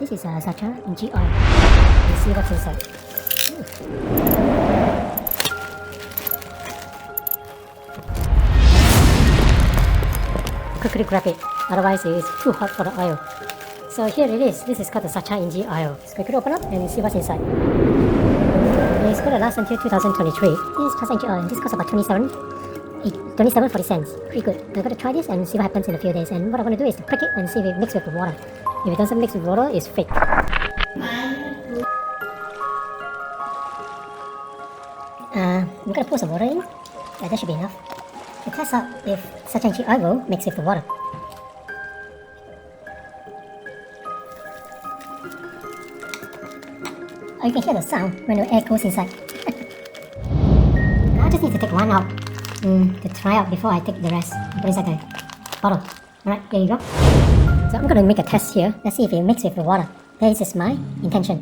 This is Sacha Inchi oil. You see what's inside. Quickly grab it, otherwise it is too hot for the oil. So here it is. This is called the Sacha Inchi oil. Let's quickly open up and see what's inside. It's going to last until 2023. This is Sacha Inchi oil. This costs about 27.40 cents. Pretty good. I'm going to try this and see what happens in a few days. And what I'm going to do is to prick it and see if it mixes with the water. If it doesn't mix with water, it's fake. I'm going to pour some water in. Yeah, that should be enough. To test out if Sacha Inchi oil will mix with the water. Oh, you can hear the sound when the air goes inside. Now I just need to take one out to try out before I take the rest. Put inside the bottle. Alright, here you go. So I'm going to make a test here. Let's see if it mixes with the water. This is my intention.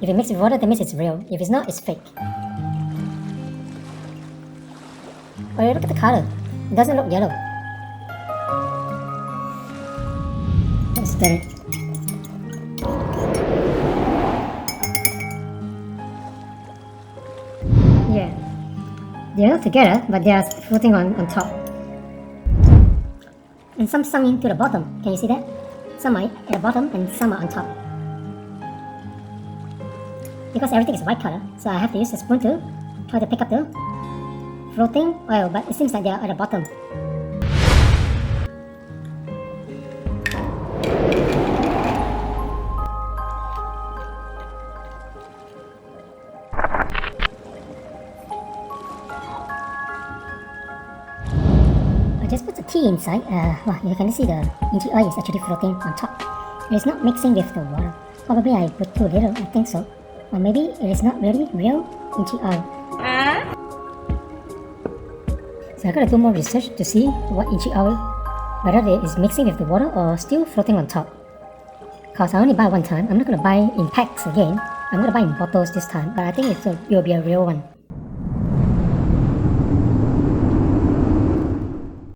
If it mixes with water, that means it's real. If it's not, it's fake. Oh, look at the color. It doesn't look yellow. Let's stir it. Yeah. They're not together, but they are floating on top. And some sunk into the bottom. Can you see that? Some are at the bottom and some are on top. Because everything is white color, so I have to use a spoon to try to pick up the floating oil, but it seems like they are at the bottom. I just put the tea inside. Well, you can see the Inchi oil is actually floating on top. It is not mixing with the water. Probably I put too little, I think so. Or maybe it is not really real Inchi oil. So I gotta do more research to see what Inchi oil, whether it is mixing with the water or still floating on top. Cause I only buy one time. I'm not gonna buy in packs again. I'm gonna buy in bottles this time, but I think it will be a real one.